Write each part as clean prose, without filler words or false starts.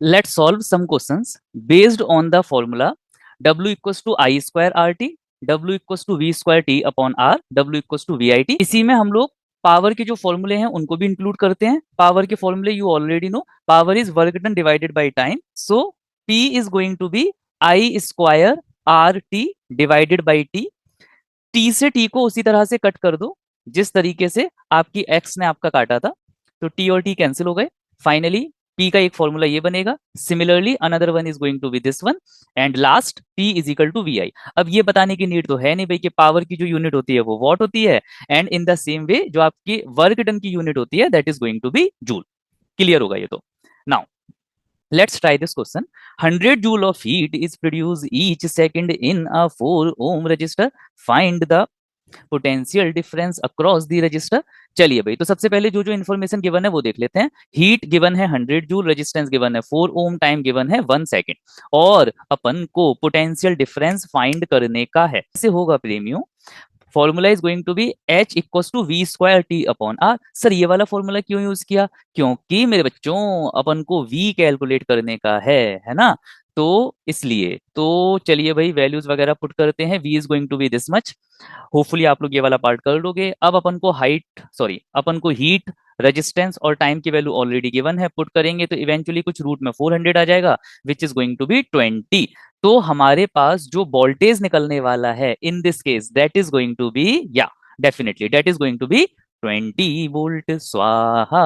Let's solve some questions based on the formula W equals to I square RT, W equals to V square T upon R, W equals to VIT। इसी में हम लोग power के जो फॉर्मूले हैं उनको भी इंक्लूड करते हैं। पावर के फॉर्मूले you already know, power is work done divided by time, so P is going to be I square RT divided by T। T से T को उसी तरह से कट कर दो जिस तरीके से आपकी X ने आपका काटा था, तो T और T कैंसिल हो गए। फाइनली P का एक फॉर्मूला ये बनेगा। Similarly another one is going to be this one, and last P is equal to VI। अब ये बताने की नीड तो है नहीं भाई कि पावर की जो यूनिट होती है वो वॉट होती है, and in the same way जो आपकी वर्क डन की यूनिट होती है that is going to be joule. Clear होगा ये तो। Now let's try this question. 100 joule of heat is produced each second in a 4 ohm resistor. Find the potential difference across the register. चलिए भाई, तो सबसे पहले जो जो इन्फॉर्मेशन गिवन है वो देख लेते हैं। हीट गिवन है 100 जूल, रेजिस्टेंस गिवन है 4 ओम, टाइम गिवन है 1 सेकंड, और अपन को पोटेंशियल डिफरेंस फाइंड करने का है। कैसे होगा प्रेमियों? Formula is going to be H equals to V square T upon R। Sir ये वाला फॉर्मूला क्यों यूज किया? क्योंकि मेरे बच्चों अपन को V कैलकुलेट करने का है ना, तो इसलिए। तो चलिए भाई वैल्यूज वगैरह पुट करते हैं। V is going to be this much. Hopefully आप लोग ये वाला पार्ट कर लोगे। अब अपन को हीट, रेजिस्टेंस और टाइम की वैल्यू ऑलरेडी गिवन है, पुट करेंगे तो इवेंचुअली कुछ रूट में 400 आ जाएगा which is going to be 20। तो हमारे पास जो वोल्टेज निकलने वाला है in this case that is going to be, या definitely that is going to be 20 volt स्वाहा,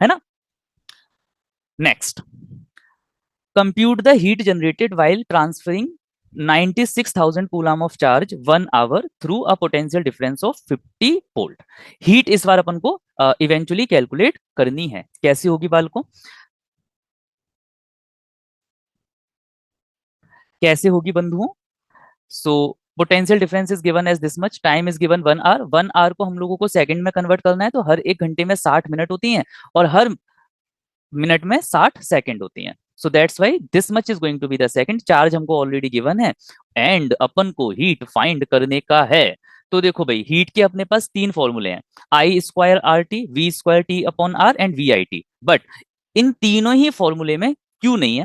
है ना। Next, compute the heat generated while transferring 96,000 coulomb of charge 1 our through a potential difference of 50 volt. Heat इस बार अपन को eventually calculate करनी है। कैसी होगी बालकों? कैसे होगी बंधुओं? So potential difference is given as this much, time is given 1 hour. 1 hour को हम लोगों को सेकंड में कन्वर्ट करना है, तो हर एक घंटे में 60 मिनट होती हैं और हर मिनट में 60 सेकंड होती हैं। So that's why this much is going to be the second. Charge हमको ऑलरेडी गिवन है एंड अपन को हीट फाइंड करने का है। तो देखो भाई, हीट के अपने पास तीन फॉर्मूले हैं, I square R T, V square T upon R and V I T. But इन तीनों ही फॉर्मूले में क्यू नहीं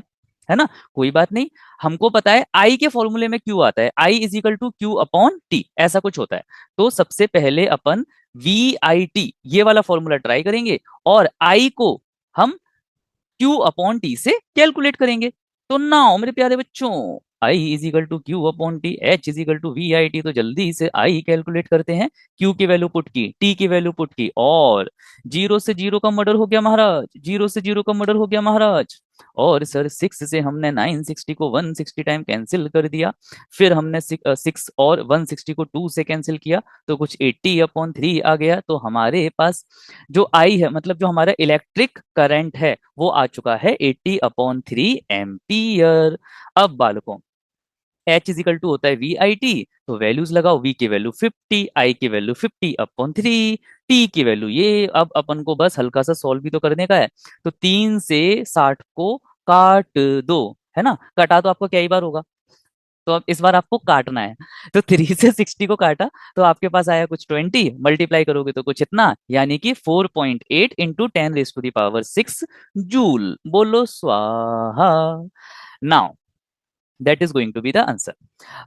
है ना। कोई बात नहीं, हमको पता है आई के फॉर्मूले में क्यू आता है, I is equal to Q upon T, ऐसा कुछ होता है। तो सबसे पहले अपन वी आई टी ये वाला फॉर्मूला ट्राई करेंगे और आई को हम क्यू अपॉन टी से कैलकुलेट करेंगे। तो नाउ मेरे प्यारे बच्चों, I is equal to Q upon T, H is equal to V I T. तो जल्दी से आई कैलकुलेट करते हैं। क्यू की वैल्यू पुट की, टी की वैल्यू पुट की, और जीरो से जीरो का मर्डर हो गया महाराज, जीरो से जीरो का मर्डर हो गया महाराज। और सर 6 से हमने 960 को 160 टाइम कैंसिल कर दिया, फिर हमने 6 और 160 को 2 से कैंसिल किया, तो कुछ 80 अपॉन 3 आ गया। तो हमारे पास जो आई है, मतलब जो हमारा इलेक्ट्रिक करंट है, वो आ चुका है 80 अपॉन 3 एम्पियर। अब बालकों, एच इज इक्वल टू होता है वी आई टी, तो वैल्यूज लगाओ। वी की वैल्यू 50, आई की वैल्यू 50 अपॉन 3, टी की वैल्यू ये। अब अपन को बस हल्का सा सॉल्व भी तो करने का है। तो 3 से 60 को काट दो, है ना। कटा तो आपको क्या ही बार होगा, तो अब इस बार आपको काटना है। तो 3 से 60 को काटा तो आपके पास आया कुछ 20, मल्टीप्लाई करोगे तो कुछ इतना, यानी कि 4.8 इंटू 10⁻⁶ जूल। बोलो स्वाहा। Now that is going to be the answer.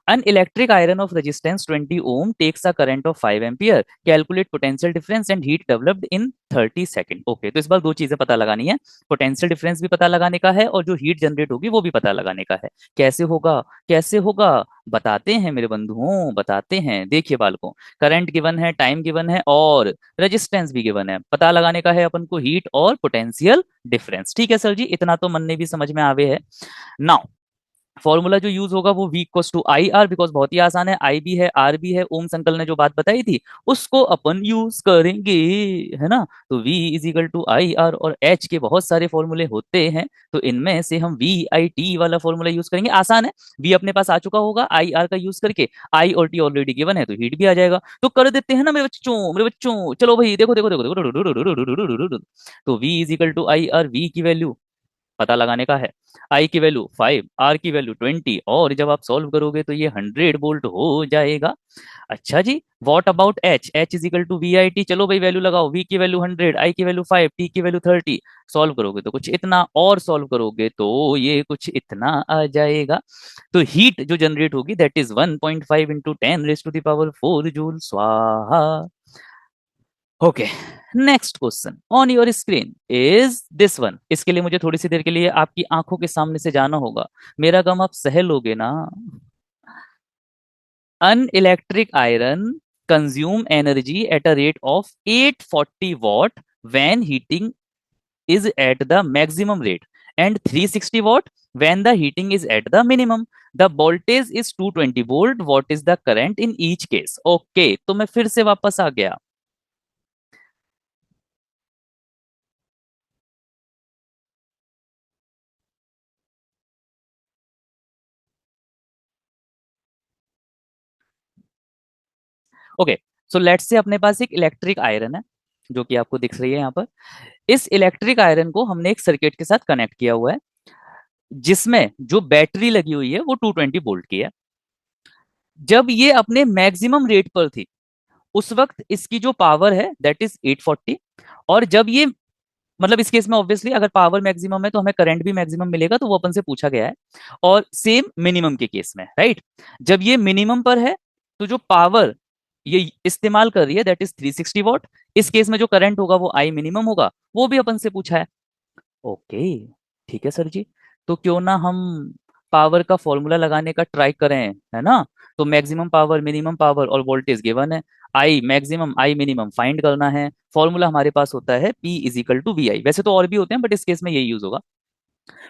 An electric iron of resistance 20 ohm takes a current of 5 ampere. Calculate potential difference and heat developed in 30 second. Okay, तो इस बार दो चीजें पता लगानी है, पोटेंशियल डिफरेंस भी पता लगाने का है और जो हीट जनरेट होगी वो भी पता लगाने का है। कैसे होगा, कैसे होगा, बताते हैं मेरे बंधुओं, बताते हैं। देखिए बालकों, करंट गिवन है, टाइम गिवन है और रेजिस्टेंस भी गिवन है। पता लगाने का है अपन को हीट और पोटेंशियल डिफरेंस। ठीक है सर जी, इतना तो मन ने भी समझ में आवे है। नाउ फॉर्मूला जो यूज होगा वो V equals to I R, because बहुत ही आसान है, आई भी है आर भी है। ओम्स अंकल ने जो बात बताई थी उसको अपन यूज करेंगे, है ना। तो V is equal to I R, और H के बहुत सारे फॉर्मूले होते हैं, तो इनमें से हम वी आई टी वाला फॉर्मूला यूज करेंगे। आसान है, V अपने पास आ चुका होगा, आई आर का यूज करके आई और टी ऑलरेडी गिवन है, तो हीट भी आ जाएगा। तो कर देते हैं ना मेरे बच्चों, मेरे बच्चों। चलो भाई देखो देखो देखो देखो, तो V is equal to I R, V की वैल्यू पता लगाने का है। आई की वैल्यू 5, आर की वैल्यू 20, और जब आप सॉल्व करोगे तो ये 100 वोल्ट हो जाएगा। अच्छा जी, what about H? H is equal to V I T. चलो भाई वैल्यू लगाओ, वी की वैल्यू 100, आई की वैल्यू 5, टी की वैल्यू 30। सॉल्व करोगे तो कुछ इतना, और सॉल्व करोगे तो ये कुछ इतना आ जाएगा। तो हीट जो जनरेट होगी दैट इज 1.5 इंटू 10⁻⁴ स्वाहा। Okay, next question on your screen is this one. इसके लिए मुझे थोड़ी सी देर के लिए आपकी आंखों के सामने से जाना होगा। मेरा गम आप सह लोगे ना? An electric iron consume energy at a rate of 840 watt when heating is at the maximum rate, and 360 watt when the heating is at the minimum. The voltage is 220 volt. What is the current in each case? Okay, तो मैं फिर से वापस आ गया। Okay, so let's say अपने पास एक electric iron है जो कि आपको दिख रही है यहाँ पर। इस इलेक्ट्रिक आयरन को हमने एक सर्किट के साथ कनेक्ट किया हुआ है, जिसमें जो बैटरी लगी हुई है वो 220 वोल्ट की है। जब ये अपने मैक्सिमम रेट पर थी उस वक्त इसकी जो पावर है दैट इज 840। और जब ये, मतलब इस केस में ऑब्वियसली अगर पावर मैक्सिमम है तो हमें करंट भी मैक्सिमम मिलेगा, तो वो अपन से पूछा गया है। और सेम मिनिमम के केस में, राइट? जब ये मिनिमम पर है तो जो पावर ये इस्तेमाल कर रही है दैट इज 360 वॉट। इस केस में जो करंट होगा वो आई मिनिमम होगा, वो भी अपन से पूछा है। ओके, ठीक है सर जी। तो क्यों ना हम पावर का फॉर्मूला लगाने का ट्राई करें, है ना? तो मैक्सिमम पावर, मिनिमम पावर और वोल्टेज गिवन है। I maximum I minimum find करना है। फॉर्मूला हमारे पास होता है P is equal to V I. वैसे तो और भी होते हैं बट इस केस में यही यूज होगा।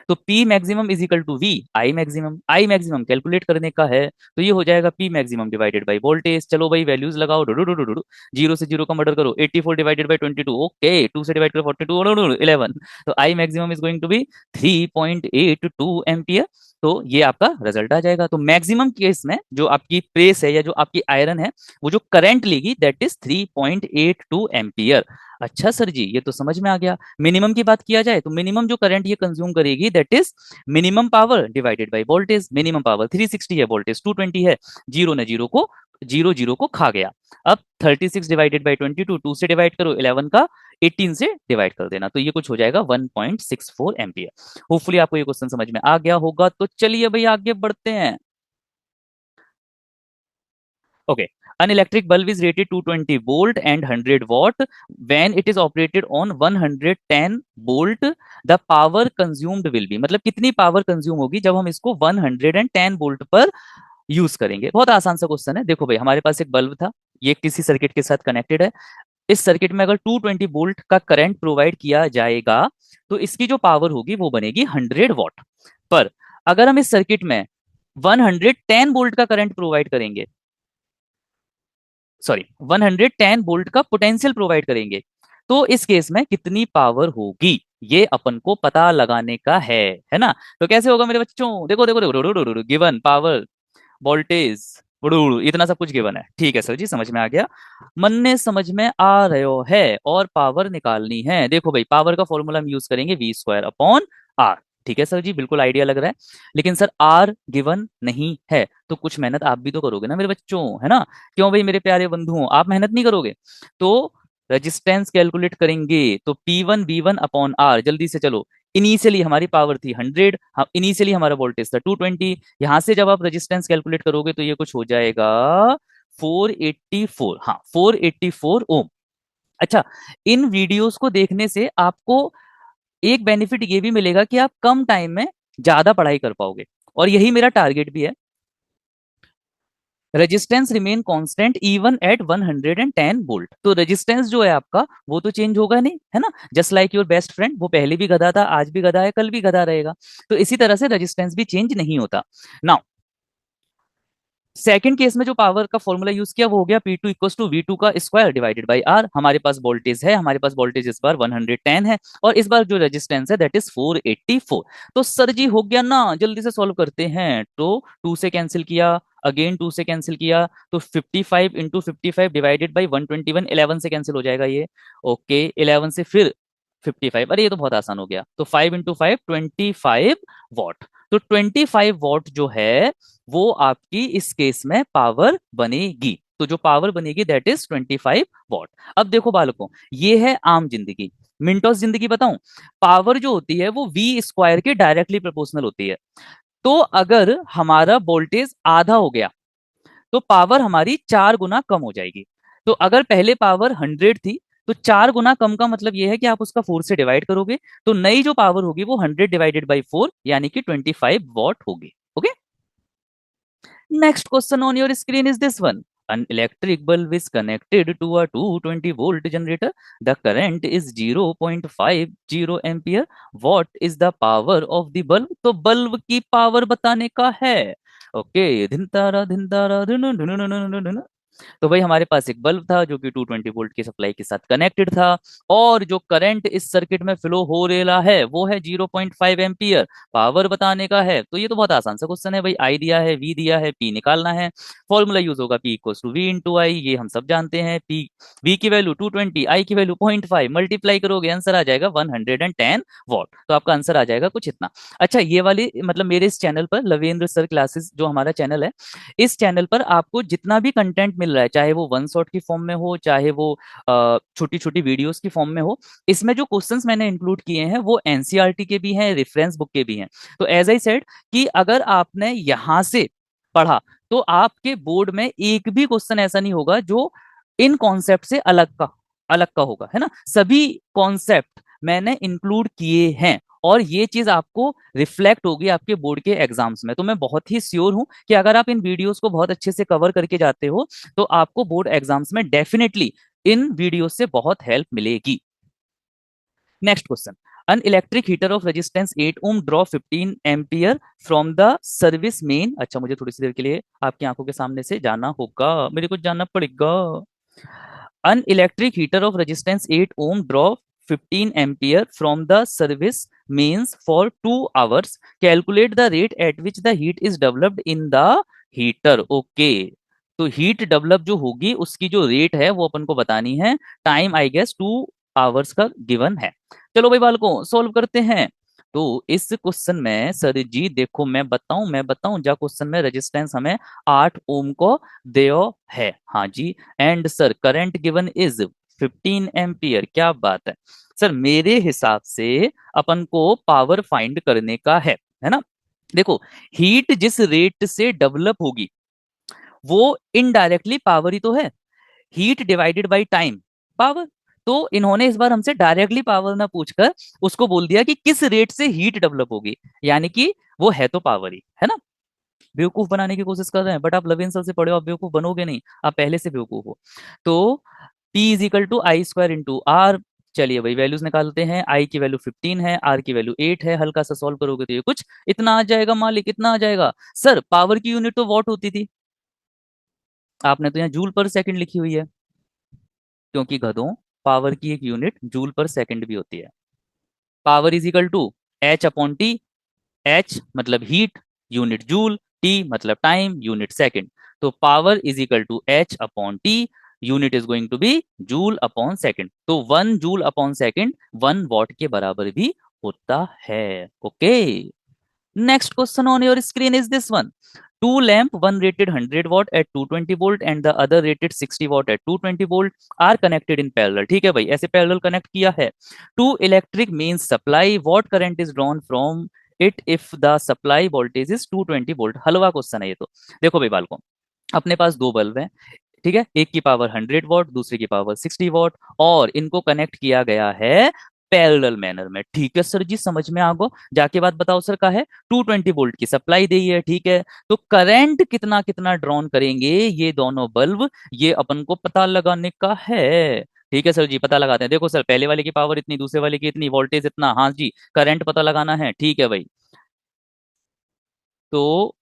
तो P maximum is equal to V I maximum. I maximum calculate करने का है तो ये हो जाएगा P maximum divided by voltage. चलो भाई वैल्यूज लगाओ, डू डू डू डू डू। जीरो से जीरो का मर्डर करो, 84 डिवाइडेड बाई 22। ओके, टू से डिवाइड करो 42, 11। तो I maximum is going to be 3.82 ampere. तो ये आपका रिजल्ट आ जाएगा। तो मैक्सिमम केस में जो आपकी प्रेस है या जो आपकी आयरन है वो जो करंट लेगी दैट इज 3.82 एम्पियर। अच्छा सर जी, ये तो समझ में आ गया। मिनिमम की बात किया जाए तो मिनिमम जो करंट ये कंज्यूम करेगी that is minimum power divided by voltage. Minimum power 360 है, वोल्टेज 220 है। जीरो ने जीरो जीरो को खा गया। अब 36 डिवाइडेड बाई 22, टू से डिवाइड करो 11 का 18 से डिवाइड कर देना, तो ये कुछ हो जाएगा 1.64 एम्पियर। होपफुली आपको ये क्वेश्चन समझ में आ गया होगा। तो चलिए भाई आगे बढ़ते हैं। Okay. An electric bulb is rated 220 volt and 100 watt. When it is operated on 110 volt, the power consumed will be, मतलब कितनी पावर कंज्यूम होगी जब हम इसको 110 वोल्ट पर यूज करेंगे। बहुत आसान सा क्वेश्चन है। देखो भाई हमारे पास एक बल्ब था, ये किसी सर्किट के साथ कनेक्टेड है। इस सर्किट में अगर 220 वोल्ट का करंट प्रोवाइड किया जाएगा तो इसकी जो पावर होगी वो बनेगी 100 वॉट। पर अगर हम इस सर्किट में 110 वोल्ट का करंट प्रोवाइड करेंगे, सॉरी 110 वोल्ट का पोटेंशियल प्रोवाइड करेंगे, तो इस केस में कितनी पावर होगी ये अपन को पता लगाने का है ना? तो कैसे होगा मेरे बच्चों? देखो देखो देखो, गिवन पावर, वोल्टेज, इतना सब कुछ गिवन है। ठीक है सर जी, समझ में आ गया। मन ने समझ में आ रहा है। और पावर निकालनी है। देखो भाई पावर का फॉर्मूला हम यूज करेंगे V² अपॉन R। ठीक है सर जी, बिल्कुल आइडिया लग रहा है। लेकिन सर आर गिवन नहीं है तो कुछ मेहनत आप भी तो करोगे ना मेरे बच्चों, है ना? क्यों भाई मेरे प्यारे बंधुओं, आप मेहनत नहीं करोगे? तो रेजिस्टेंस कैलकुलेट करेंगे तो P1V1 अपॉन R। जल्दी से चलो। इनिशियली हमारी पावर थी 100, इनिशियली हमारा वोल्टेज था 220। यहां से जब आप रेजिस्टेंस कैलकुलेट करोगे तो ये कुछ हो जाएगा 484। हाँ, 484 ओम। अच्छा, इन वीडियोस को देखने से आपको एक बेनिफिट ये भी मिलेगा कि आप कम टाइम में ज्यादा पढ़ाई कर पाओगे, और यही मेरा टारगेट भी है। Resistance remain constant even at 110 volt. तो रेजिस्टेंस जो है आपका वो तो चेंज होगा नहीं, है ना? Just like your best friend, वो पहले भी गधा था, आज भी गधा है, कल भी गधा रहेगा। तो इसी तरह से रेजिस्टेंस भी चेंज नहीं होता। नाउ सेकंड केस में जो पावर का फॉर्मूला यूज किया वो हो गया P2 इक्वल टू V2 का स्क्वायर डिवाइडेड बाई R। हमारे पास वोल्टेज है, हमारे पास वोल्टेज इस बार 110 है, और इस बार जो रेजिस्टेंस है दैट इज 484। तो सर जी हो गया ना? जल्दी से सॉल्व करते हैं। तो 2 से कैंसिल किया, अगेन 2 से कैंसिल किया, तो 55 इंटू 55 डिवाइडेड बाई 121, 11 से कैंसिल हो जाएगा ये। ओके, 11 से फिर 55, अरे ये तो बहुत आसान हो गया। तो 5 × 5 25 वॉट। तो 25 वॉट जो है वो आपकी इस केस में पावर बनेगी। तो जो पावर बनेगी दैट इज 25 वॉट। अब देखो बालकों, ये है आम जिंदगी। मिनटोस जिंदगी बताऊं, पावर जो होती है वो वी स्क्वायर के डायरेक्टली प्रोपोर्शनल होती है। तो अगर हमारा वोल्टेज आधा हो गया तो पावर हमारी 4 गुना कम हो जाएगी। तो अगर पहले पावर 100 थी तो 4 गुना कम का मतलब यह है कि आप उसका 4 से डिवाइड करोगे, तो नई जो पावर होगी वो 100 / 4 यानी कि 25 वॉट होगी। Okay. Next question on your screen is this one. An electric bulb is connected to a 220-volt generator. The current is 0.50 ampere. What is the power of the bulb? तो bulb की power बताने का है। Okay, धिन तारा धिन। तो भाई हमारे पास एक बल्ब था जो कि 220 वोल्ट की सप्लाई के साथ कनेक्टेड था, और जो करंट इस सर्किट में फ्लो हो रहा है वो है 0.5 एम्पियर। पावर बताने का है, तो ये तो बहुत आसान सा क्वेश्चन है भाई। आई दिया है, वी दिया है, पी निकालना है। फॉर्मूला यूज होगा P equal to V into I, ये हम सब जानते हैं। पी, वी की वैल्यू 220, आई की वैल्यू 0.5, मल्टीप्लाई करोगे आंसर आ जाएगा 110 वॉट। तो आपका आंसर आ जाएगा कुछ इतना। अच्छा, ये वाली मतलब मेरे इस चैनल पर लवेंद्र सर क्लासेस जो हमारा चैनल है, इस चैनल पर आपको जितना भी कंटेंट मिल रहा है, चाहे वो वन शॉट की फॉर्म में हो, चाहे वो छोटी छोटी वीडियोस की फॉर्म में हो, इसमें जो क्वेश्चंस मैंने इंक्लूड किए हैं वो एनसीईआरटी के भी हैं, रेफरेंस बुक के भी हैं। तो एज आई सेड कि अगर आपने यहां से पढ़ा तो आपके बोर्ड में एक भी क्वेश्चन ऐसा नहीं होगा जो इन कॉन्सेप्ट से अलग का होगा, है ना। सभी कॉन्सेप्ट मैंने इंक्लूड किए हैं, और ये चीज आपको रिफ्लेक्ट होगी आपके बोर्ड के एग्जाम्स में। तो मैं बहुत ही श्योर हूं कि अगर आप इन वीडियोस को बहुत अच्छे से कवर करके जाते हो तो आपको बोर्ड एग्जाम्स में डेफिनेटली इन वीडियोस से बहुत हेल्प मिलेगी। Next question. An electric heater of resistance 8 ohm draw 15 ampere from the service main। अच्छा, मुझे थोड़ी सी देर के लिए आपकी आंखों के सामने से जाना होगा, मेरे को जाना पड़ेगा। An electric heater of resistance 8 ohm draw 15 ampere from the service mains for 2 hours. Calculate the rate at which the heat is developed in the heater. Okay, तो हीट डेवलप जो होगी उसकी जो रेट है वो अपन को बतानी है। टाइम आई गेस 2 आवर्स का गिवन है। चलो भाई बालकों, सॉल्व करते हैं। तो इस क्वेश्चन में सर जी देखो, मैं बताऊं जा क्वेश्चन में रेजिस्टेंस हमें 8 ओम को दियो है, हाँ जी। And sir current given is 15 ampere. क्या बात है सर, मेरे हिसाब से अपन को पावर फाइंड करने का है ना। देखो, हीट जिस रेट से डेवलप होगी वो इनडायरेक्टली पावर ही तो है। Heat divided by time, power. तो इन्होंने इस बार हमसे डायरेक्टली पावर ना पूछकर उसको बोल दिया कि किस रेट से हीट डेवलप होगी, यानी कि वो है तो पावर ही, है ना। बेवकूफ बनाने की कोशिश कर रहे हैं, बट आप लवेन सर से पढ़े हो, आप बेवकूफ बनोगे नहीं, आप पहले से बेवकूफ हो। तो P is equal to I square into R. चलिए भाई वैल्यूज निकालते हैं। आई की वैल्यू 15 है, आर की वैल्यू 8 है। हल्का सा सॉल्व करोगे तो ये कुछ इतना आ जाएगा मालिक, इतना आ जाएगा। सर पावर की यूनिट तो वॉट होती थी, आपने तो यहाँ जूल पर सेकंड लिखी हुई है, क्योंकि गधों पावर की एक यूनिट जूल पर सेकंड भी होती है। Power is equal to H upon T. H मतलब हीट, यूनिट जूल। टी मतलब टाइम, यूनिट सेकंड। तो power is equal to H upon T, unit is going to be joule upon second. तो 1 joule upon second 1 what के बराबर भी होता है। Okay. Next question on your screen is this one. Two lamp, one rated 100 watt at 220 volt and the other rated 60 watt at 220 volt are connected in parallel। ठीक है भाई, ऐसे parallel connect किया है। To electric means supply, what current is drawn from it if the supply voltage is 220 volt। Halwa question है ये तो। देखो भाई बालकों, अपने पास दो बल्ब हैं, ठीक है। एक की पावर 100 वॉट, दूसरे की पावर 60 वॉट, और इनको कनेक्ट किया गया है पैरेलल मैनर में। ठीक है सर जी, समझ में आ गो। जाके बात बताओ सर का है 220 वोल्ट की सप्लाई दी है, ठीक है। तो करंट कितना कितना ड्रॉन करेंगे ये दोनों बल्ब, ये अपन को पता लगाने का है। ठीक है सर जी, पता लगाते हैं। देखो सर, पहले वाले की पावर इतनी, दूसरे वाले की इतनी, वोल्टेज इतना, हाँ जी। करंट पता लगाना है, ठीक है भाई। तो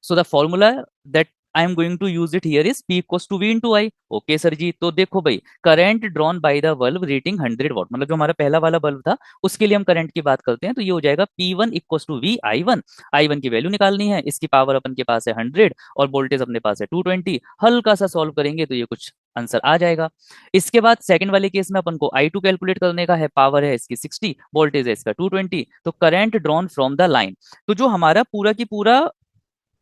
so the formula that I am going to use it here is P equals to V into I. Okay sir जी, तो देखो भाई, current drawn by the bulb rating 100 watt, मतलब जो हमारा पहला वाला बल्ब था उसके लिए हम करंट की बात करते हैं, तो ये हो जाएगा P1 equals to V I1। I1 की वैल्यू निकालनी है, इसकी पावर अपन के पास है 100 और वोल्टेज अपने पास है 220। हल्का सा सॉल्व करेंगे तो ये कुछ आंसर आ जाएगा। इसके बाद सेकंड वाले केस में अपन को I2 कैलकुलेट करने का है, पावर है इसकी 60, वोल्टेज है इसका 220, तो current drawn from the line, तो जो हमारा पूरा की पूरा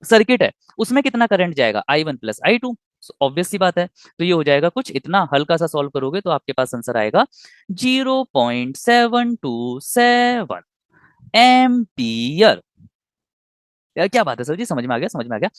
सर्किट है उसमें कितना करंट जाएगा, I1 प्लस I2। ऑब्वियस सी बात है, तो ये हो जाएगा कुछ इतना, हल्का सा सॉल्व करोगे तो आपके पास आंसर आएगा 0.727 एम्पियर। यार क्या बात है सर जी, समझ में आ गया, समझ में आ गया।